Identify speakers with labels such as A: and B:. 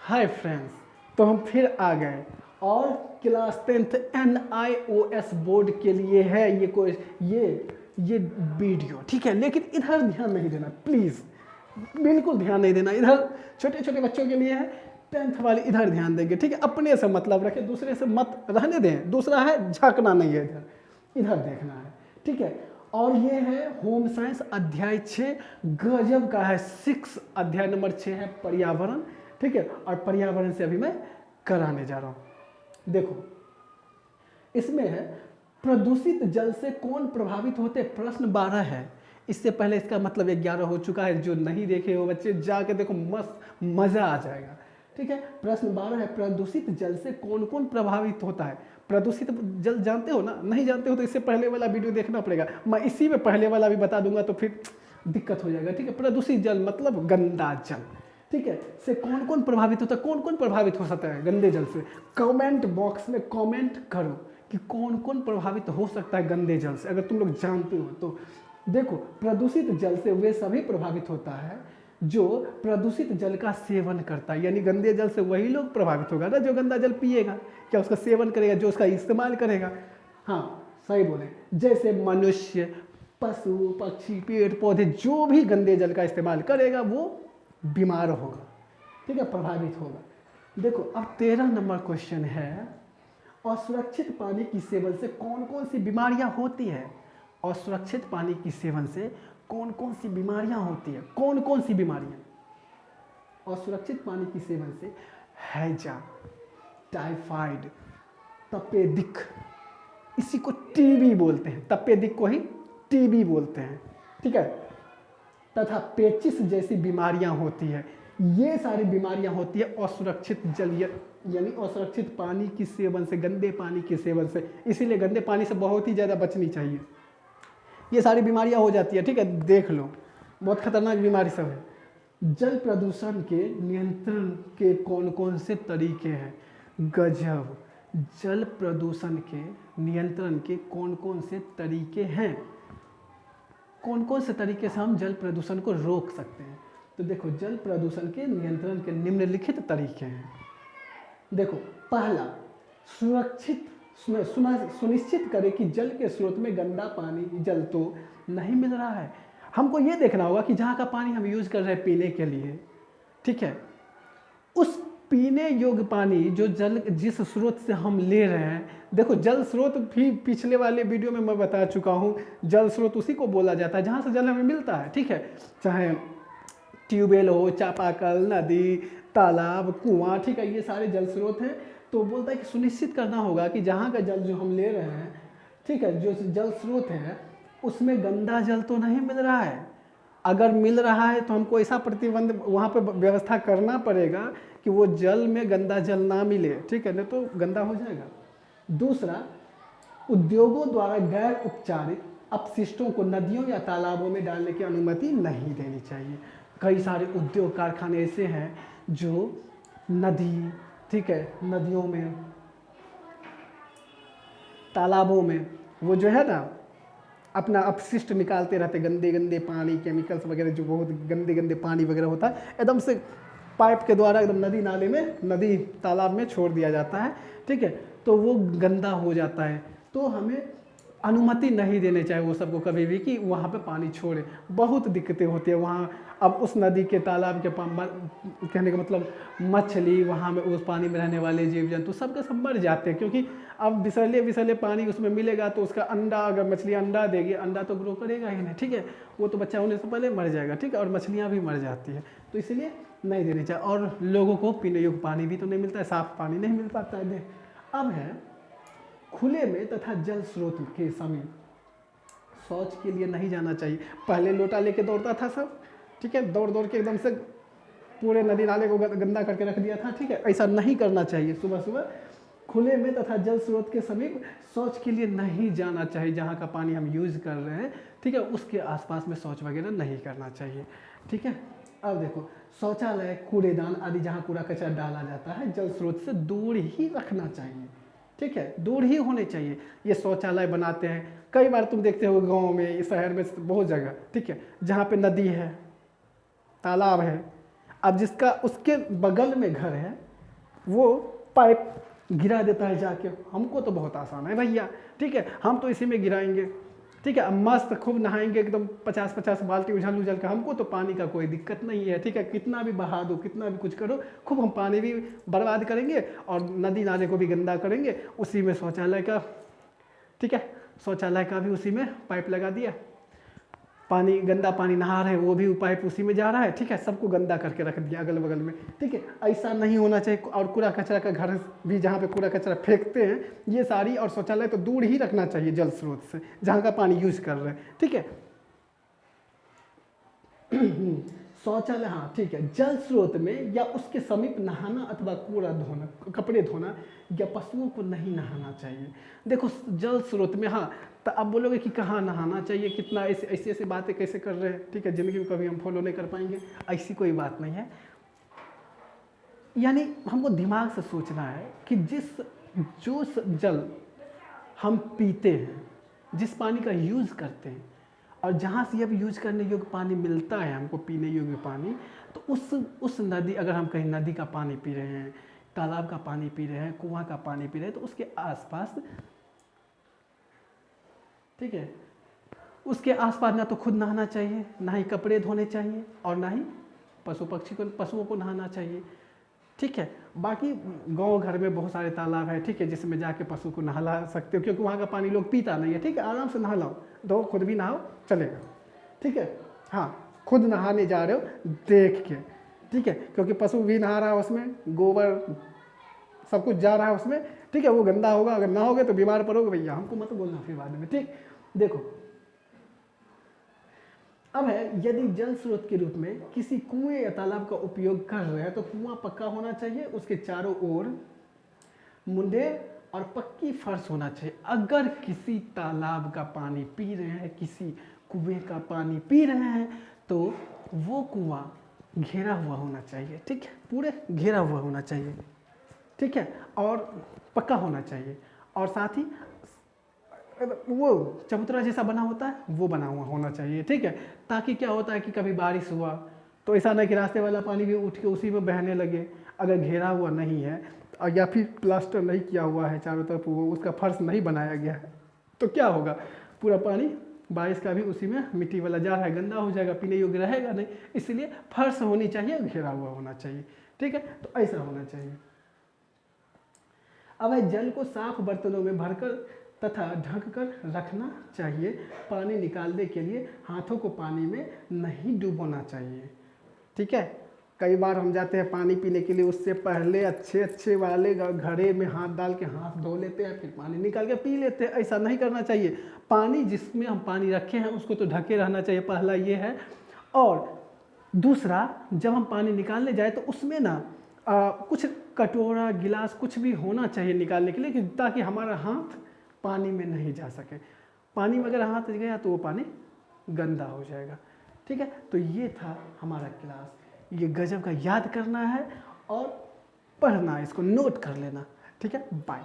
A: Hi friends, तो हम फिर आ गए और क्लास 10th NIOS बोर्ड के लिए है ये वीडियो, ठीक है। लेकिन इधर ध्यान नहीं देना प्लीज़, बिल्कुल ध्यान नहीं देना। इधर छोटे छोटे बच्चों के लिए है, 10th वाले इधर ध्यान देंगे, ठीक है। अपने से मतलब रखें, दूसरे से मत रहने दें। दूसरा है झांकना नहीं है, इधर इधर देखना है, ठीक है। और ये है होम साइंस अध्याय 6, गजब का है। 6 अध्याय नंबर 6 है पर्यावरण, ठीक है। और पर्यावरण से अभी मैं कराने जा रहा हूं। देखो इसमें है प्रदूषित जल से कौन प्रभावित होते, प्रश्न 12 है। इससे पहले इसका मतलब 11 हो चुका है। जो नहीं देखे हो बच्चे जाके देखो, मस्त मजा आ जाएगा, ठीक है। प्रश्न 12 है प्रदूषित जल से कौन कौन प्रभावित होता है। प्रदूषित जल जानते हो ना, नहीं जानते हो तो इससे पहले वाला वीडियो देखना पड़ेगा। मैं इसी में पहले वाला भी बता दूंगा तो फिर दिक्कत हो जाएगा, ठीक है। प्रदूषित जल मतलब गंदा जल, ठीक है। से कौन कौन प्रभावित होता है, कौन कौन प्रभावित हो सकता है गंदे जल से। कमेंट बॉक्स में कमेंट करो कि कौन कौन प्रभावित हो सकता है गंदे जल से, अगर तुम लोग जानते हो तो। देखो प्रदूषित जल से वे सभी प्रभावित होता है जो प्रदूषित जल का सेवन करता है। यानी गंदे जल से वही लोग प्रभावित होगा ना जो गंदा जल पिएगा, क्या उसका सेवन करेगा, जो उसका इस्तेमाल करेगा। हाँ सही बोले, जैसे मनुष्य, पशु पक्षी, पेड़ पौधे, जो भी गंदे जल का इस्तेमाल करेगा वो बीमार होगा, ठीक है, प्रभावित होगा। देखो अब 13 नंबर क्वेश्चन है, असुरक्षित पानी की सेवन से कौन कौन सी बीमारियां होती है। असुरक्षित पानी की सेवन से कौन कौन सी बीमारियां होती है, कौन कौन सी बीमारियां। असुरक्षित पानी की सेवन से हैजा, टाइफाइड, तपेदिक, इसी को टीबी बोलते हैं, तपेदिक को ही टीबी बोलते हैं, ठीक है, तथा पेचिस जैसी बीमारियां होती है। ये सारी बीमारियां होती है असुरक्षित जल यानी असुरक्षित पानी की सेवन से, गंदे पानी के सेवन से। इसीलिए गंदे पानी से बहुत ही ज़्यादा बचनी चाहिए। ये सारी बीमारियां हो जाती है, ठीक है, देख लो, बहुत खतरनाक बीमारी सब है। जल प्रदूषण के नियंत्रण के कौन कौन से तरीके हैं। गजब, जल प्रदूषण के नियंत्रण के कौन कौन से तरीके हैं, कौन कौन से तरीके से हम जल प्रदूषण को रोक सकते हैं। तो देखो जल प्रदूषण के नियंत्रण के निम्नलिखित तरीके हैं। देखो पहला, सुनिश्चित करें कि जल के स्रोत में गंदा पानी जल तो नहीं मिल रहा है। हमको ये देखना होगा कि जहाँ का पानी हम यूज कर रहे हैं पीने के लिए, ठीक है, उस पीने योग्य पानी जो जल जिस स्रोत से हम ले रहे हैं। देखो जल स्रोत भी पिछले वाले वीडियो में मैं बता चुका हूँ, जल स्रोत उसी को बोला जाता है जहाँ से जल हमें मिलता है, ठीक है। चाहे ट्यूबवेल हो, चापाकल, नदी, तालाब, कुआं, ठीक है, ये सारे जल स्रोत हैं। तो बोलता है कि सुनिश्चित करना होगा कि जहाँ का जल जो हम ले रहे हैं, ठीक है, जो जल स्रोत है उसमें गंदा जल तो नहीं मिल रहा है। अगर मिल रहा है तो हमको ऐसा प्रतिबंध वहाँ पर व्यवस्था करना पड़ेगा कि वो जल में गंदा जल ना मिले, ठीक है, नहीं तो गंदा हो जाएगा। दूसरा, उद्योगों द्वारा गैर उपचारित अपशिष्टों को नदियों या तालाबों में डालने की अनुमति नहीं देनी चाहिए। कई सारे उद्योग कारखाने ऐसे हैं जो नदी, ठीक है, नदियों में, तालाबों में वो जो है ना अपना अपशिष्ट निकालते रहते, गंदे गंदे पानी, केमिकल्स वगैरह, जो बहुत गंदे गंदे पानी वगैरह होता है, एकदम से पाइप के द्वारा एकदम नदी नाले में, नदी तालाब में छोड़ दिया जाता है, ठीक है। तो वो गंदा हो जाता है। तो हमें अनुमति नहीं देने चाहिए वो सबको कभी भी कि वहाँ पे पानी छोड़े। बहुत दिक्कतें होती है वहाँ। अब उस नदी के, तालाब के कहने का मतलब मछली, वहाँ में उस पानी में रहने वाले जीव जंतु सब के सब मर जाते हैं, क्योंकि अब विषैले विषैले पानी उसमें मिलेगा तो उसका अंडा, अगर मछली अंडा देगी, अंडा तो ग्रो करेगा ही नहीं, ठीक है, वो तो बच्चा होने से पहले मर जाएगा, ठीक है, और मछलियाँ भी मर जाती है। तो इसलिए नहीं देनी चाहिए। और लोगों को पीने योग्य पानी भी तो नहीं मिलता है, साफ पानी नहीं मिल पाता है। अब है खुले में तथा जल स्रोत के समीप शौच के लिए नहीं जाना चाहिए। पहले लोटा लेके दौड़ता था सब, ठीक है, दौड़ दौड़ के एकदम से पूरे नदी नाले को गंदा करके रख दिया था, ठीक है, ऐसा नहीं करना चाहिए। सुबह सुबह खुले में तथा जल स्रोत के समीप शौच के लिए नहीं जाना चाहिए। जहाँ का पानी हम यूज़ कर रहे हैं, ठीक है, उसके आसपास में शौच वगैरह नहीं करना चाहिए, ठीक है। अब देखो शौचालय, कूड़ेदान आदि जहाँ कूड़ा कचरा डाला जाता है जल स्रोत से दूर ही रखना चाहिए, ठीक है, दूर ही होने चाहिए। ये शौचालय बनाते हैं, कई बार तुम देखते हो गांव में, शहर में, बहुत जगह, ठीक है, जहाँ पे नदी है, तालाब है, अब जिसका उसके बगल में घर है वो पाइप गिरा देता है जाके, हमको तो बहुत आसान है भैया, ठीक है, हम तो इसी में गिराएंगे, ठीक है, अब मस्त खूब नहाएंगे एकदम 50-50 बाल्टी उछल उछल के, हमको तो पानी का कोई दिक्कत नहीं है, ठीक है, कितना भी बहा दो, कितना भी कुछ करो, खूब हम पानी भी बर्बाद करेंगे और नदी नाले को भी गंदा करेंगे, उसी में शौचालय का, ठीक है, शौचालय का भी उसी में पाइप लगा दिया, पानी गंदा पानी नहा रहे हैं वो भी पाइप उसी में जा रहा है, ठीक है, सबको गंदा करके रख दिया अगल बगल में, ठीक है, ऐसा नहीं होना चाहिए। और कूड़ा कचरा का घर भी जहाँ पे कूड़ा कचरा फेंकते हैं ये सारी, और शौचालय तो दूर ही रखना चाहिए जल स्रोत से जहाँ का पानी यूज कर रहे हैं, ठीक है। शौचालय, हाँ ठीक है, जल स्रोत में या उसके समीप नहाना अथवा कूड़ा धोना, कपड़े धोना या पशुओं को नहीं नहाना चाहिए। देखो जल स्रोत में, हाँ तो आप बोलोगे कि कहाँ नहाना चाहिए, कितना ऐसे ऐसी ऐसी बातें कैसे कर रहे हैं, ठीक है, जिंदगी में कभी हम फॉलो नहीं कर पाएंगे, ऐसी कोई बात नहीं है। यानी हमको दिमाग से सोचना है कि जो जल हम पीते हैं, जिस पानी का यूज़ करते हैं और जहाँ से अब यूज करने योग्य पानी मिलता है हमको, पीने योग्य पानी, तो उस नदी, अगर हम कहीं नदी का पानी पी रहे हैं, तालाब का पानी पी रहे हैं, कुआं का पानी पी रहे हैं, तो उसके आसपास, ठीक है, उसके आसपास ना तो खुद नहाना चाहिए, ना ही कपड़े धोने चाहिए, और ना ही पशुओं को नहाना चाहिए, ठीक है। बाकी गांव घर में बहुत सारे तालाब है, ठीक है, जिसमें जाके पशु को नहला सकते हो, क्योंकि वहाँ का पानी लोग पीता नहीं है, ठीक है, आराम से नहलाओ, दो खुद भी नहाओ, चलेगा, ठीक है, हाँ खुद नहाने जा रहे हो देख के, ठीक है, क्योंकि पशु भी नहा रहा है उसमें, गोबर सब कुछ जा रहा है उसमें, ठीक है, वो गंदा होगा, अगर ना होगे तो बीमार पड़ोगे भैया, हमको मत बोलना फिर बाद में, ठीक। देखो अब है, यदि जल स्रोत के रूप में किसी कुएं या तालाब का उपयोग कर रहे हैं तो कुआं पक्का होना चाहिए, उसके चारों ओर मुंडेर और पक्की फर्श होना चाहिए। अगर किसी तालाब का पानी पी रहे हैं, किसी कुएं का पानी पी रहे हैं, तो वो कुआं घेरा हुआ होना चाहिए, ठीक है, पूरे घेरा हुआ होना चाहिए, ठीक है, और पक्का होना चाहिए, और साथ ही वो चबूतरा जैसा बना होता है वो बना हुआ होना चाहिए, ठीक है, ताकि क्या होता है कि कभी बारिश हुआ तो ऐसा नहीं कि रास्ते वाला पानी भी उठ के उसी में बहने लगे। अगर घेरा हुआ नहीं है या फिर प्लास्टर नहीं किया हुआ है चारों तरफ, वो उसका फर्श नहीं बनाया गया है, तो क्या होगा, पूरा पानी बारिश का भी उसी में मिट्टी वाला जा रहा है, गंदा हो जाएगा, पीने योग्य रहेगा नहीं, इसलिए फर्श होनी चाहिए, घेरा हुआ होना चाहिए, ठीक है, तो ऐसा होना चाहिए। अब जल को साफ बर्तनों में भरकर तथा ढक कर रखना चाहिए। पानी निकालने के लिए हाथों को पानी में नहीं डुबोना चाहिए, ठीक है। कई बार हम जाते हैं पानी पीने के लिए, उससे पहले अच्छे वाले घड़े में हाथ डाल के हाथ धो लेते हैं, फिर पानी निकाल के पी लेते हैं, ऐसा नहीं करना चाहिए। पानी जिसमें हम पानी रखे हैं उसको तो ढके रहना चाहिए, पहला ये है। और दूसरा, जब हम पानी निकालने जाए तो उसमें ना कुछ कटोरा गिलास कुछ भी होना चाहिए निकालने के लिए, ताकि हमारा हाथ पानी में नहीं जा सके। पानी में अगर हाथ गया तो वो पानी गंदा हो जाएगा, ठीक है। तो ये था हमारा क्लास, ये गजब का याद करना है और पढ़ना, इसको नोट कर लेना, ठीक है। बाय।